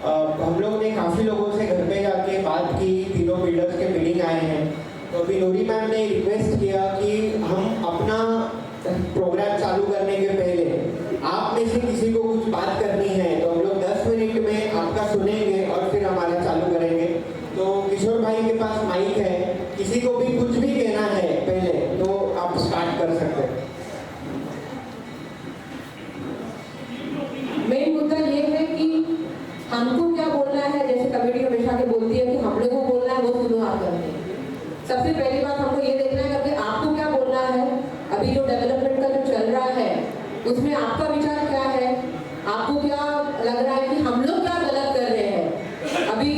हम लोग ने काफ़ी लोगों से घर पे जाके बात की, तीनों बिल्डर्स के मीटिंग आए हैं। तो अभी नूरी मैम ने रिक्वेस्ट किया कि हम अपना प्रोग्राम चालू करने के पहले आप में से किसी को कुछ बात करनी है तो हम लोग 10 मिनट में आपका सुनेंगे और फिर हमारा चालू करेंगे। तो किशोर भाई के पास माइक है, किसी को भी कुछ भी कहना है पहले तो आप स्टार्ट कर सकते हैं। मेन मुद्दा ये है कि हमको क्या बोलना है। जैसे कमेटी हमेशा के बोलती है कि हम लोगों को बोलना है, वो सुनो आप करते हैं। सबसे पहली बात हमको ये देखना है कि आपको क्या बोलना है। अभी जो डेवलपमेंट का जो चल रहा है उसमें आपका विचार क्या है, आपको क्या लग रहा है कि हम लोग क्या गलत कर रहे हैं। अभी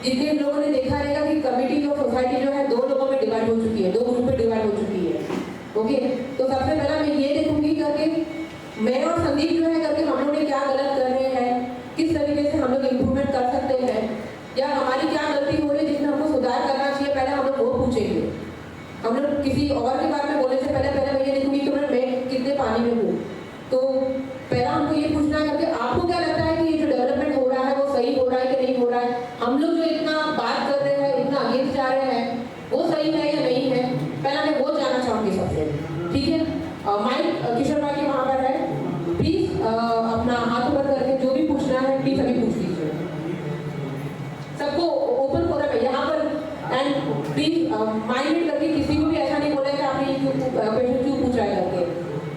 जितने लोगों ने देखा रहेगा कि कमेटी और सोसाइटी जो है 2 लोगों में डिवाइड हो चुकी है, 2 ग्रुप में डिवाइड हो चुकी है। ओके, तो सबसे पहला मैं ये देखूंगी करके मैं और संदीप जो है करके हम लोग ने क्या गलत कर रहे हैं, किस तरीके से हम लोग इम्प्रूवमेंट कर सकते हैं, या हमारी क्या गलती हो रही है जिसमें हमको सुधार करना चाहिए। पहले हम लोग वो पूछेंगे। हम लोग किसी और के बारे में बोलने से पहले मैं ये देखूंगी कि मैं कितने पानी में हूँ। तो पहला हमको ये पूछना है कि आपको क्या लगता है कि ये जो डेवलपमेंट हो रहा है वो सही हो रहा है कि नहीं हो रहा है। हम लोग जो इतना बात कर रहे हैं, इतना अगेंस्ट जा रहे हैं, वो सही है या नहीं है, पहला मैं वो जानना चाहूँगी सबसे। ठीक है, माइक किशोर भाई के वहाँ पर है, प्लीज अपना हाथ ऊपर करके जो भी पूछना है प्लीज अभी पूछ लीजिए। सबको ओपन फोरम है यहाँ पर। एंड प्लीज माइंड करके किसी को भी ऐसा नहीं बोला कि आपने ये क्वेश्चन क्यों पूछ रहा है करके।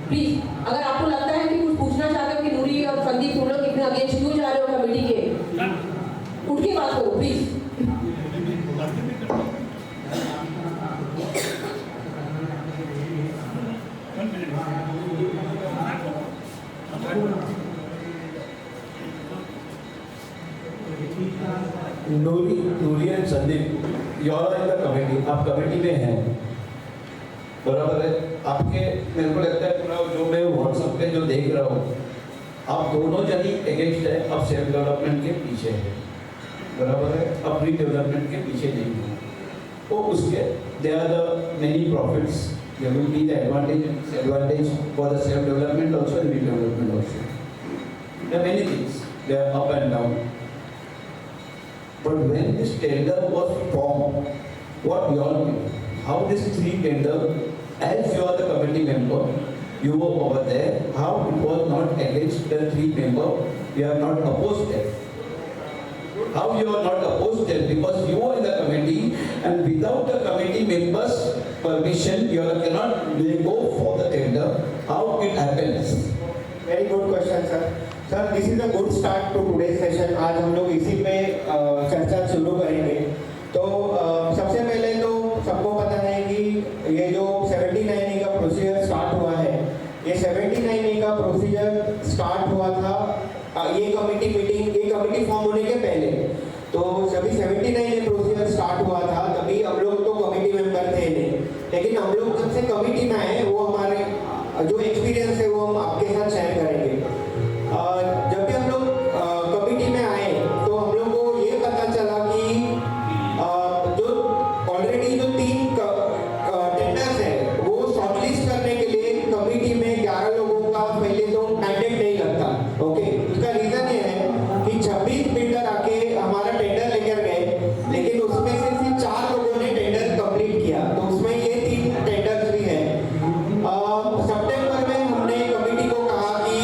प्लीज अगर आपको लगता है कि कुछ पूछना चाहते हो कि नूरी और संदीप तुम लोग इतने अगेंस्ट क्यों जा रहे हो कमेटी के, उठ के बात करो please. Noori and Sandeep, you are in the committee, आप कमेटी में हैं, बराबर है। आपके मेरे को लगता है पूरा जो मैं व्हाट्सएप पे जो देख रहा हूँ, आप दोनों जनी अगेंस्ट है, आप सेल्फ डेवलपमेंट के पीछे है, बराबर है। आप रीडेवलपमेंट के पीछे नहीं है। तो उसके they are the many profits, there will be the advantage for the self development also and redevelopment also. There are many things, they are up and down. But when this tender was formed, what we all knew, how this 3 tender, as you are the committee member, you were over there, how it was not against the 3 member, we are not opposed them. How you are not opposed them? Because you are in the committee, and without the committee members' permission, you cannot go for the tender. How it happens? Very good question, sir. Sir this is a good start to today's session. आज हम लोग इसी पे चर्चा शुरू करेंगे। तो सबसे पहले तो सबको पता है कि ये जो 79A का प्रोसीजर स्टार्ट हुआ है, ये 79A का प्रोसीजर स्टार्ट हुआ था ये कमेटी फॉर्म होने के पहले। तो जब 79A प्रोसीजर स्टार्ट हुआ था तभी हम लोग तो कमेटी मेंबर थे नहीं, लेकिन हम लोग जब से कमेटी में आए वो हमारे जो एक्सपीरियंस है वो हम आपके साथ शेयर करेंगे। जब भी हम लोग कमेटी में आए तो हम लोग को ये पता चला कि जो ऑलरेडी जो 3 टेंडर्स है वो शॉर्टलिस्ट करने के लिए कमेटी में 11 लोगों का पहले तो मैंडेट नहीं लगता। ओके, इसका रीजन ये है कि 26 बिल्डर आके हमारा टेंडर लेकर गए, लेकिन उसमें से सिर्फ 4 लोगों ने टेंडर कंप्लीट किया। तो उसमें ये 3 टेंडर्स भी है। सितंबर में हमने कमेटी को कहा कि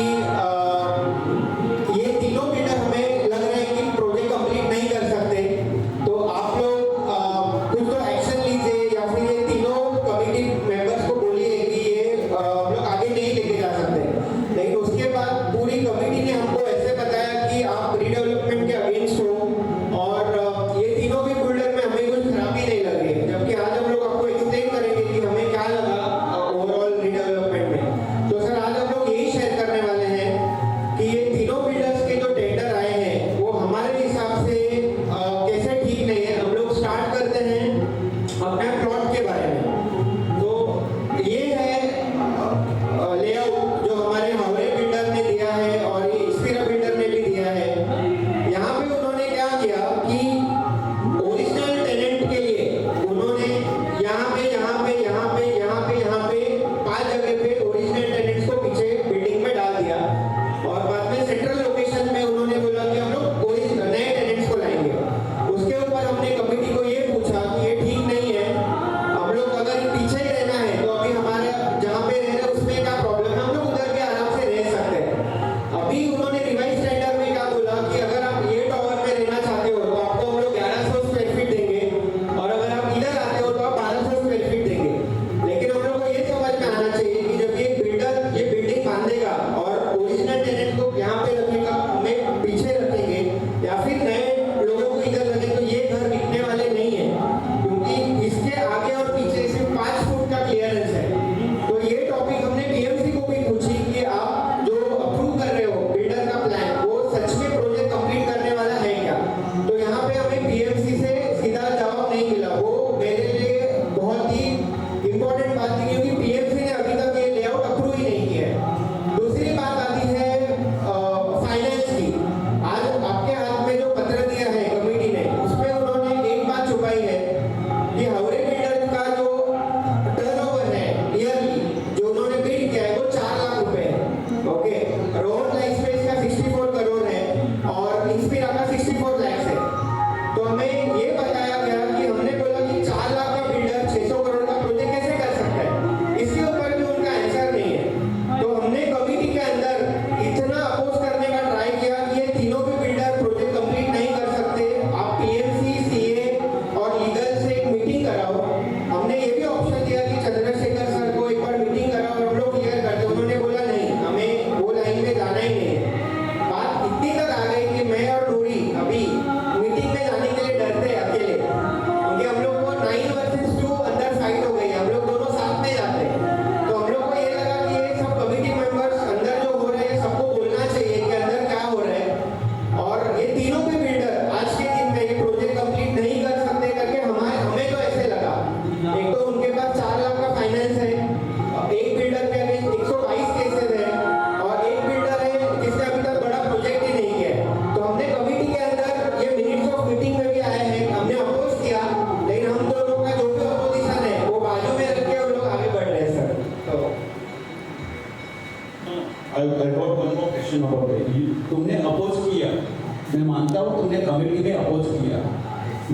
मैं मानता हूँ तुमने कमेटी में अपोज किया,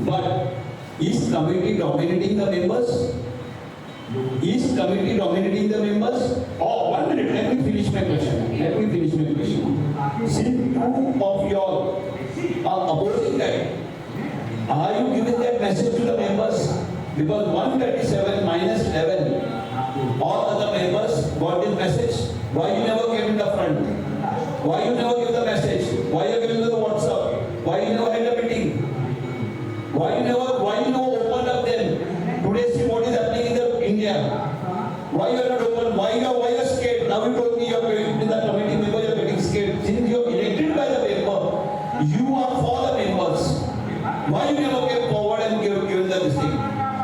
but is committee dominating the members? Is committee dominating the members? Oh, 1 minute, let me finish my question. Since two of y'all are opposing that, are you giving that message to the members? Because 137 minus 11, all other members got this message. Why you never came in the front? Why you never give the message? Why you giving the WhatsApp? Why you never had a meeting? Why you never opened up then? Today see what is happening in the India. Why you are not open? Why you are scared? Now you told me you are getting in the committee member, you are getting scared. Since you are elected by the member, you are for the members. Why you never came forward and given this thing?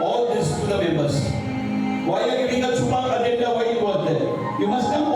All this to the members. Why you are giving a chupa agenda? Why you was there? You must come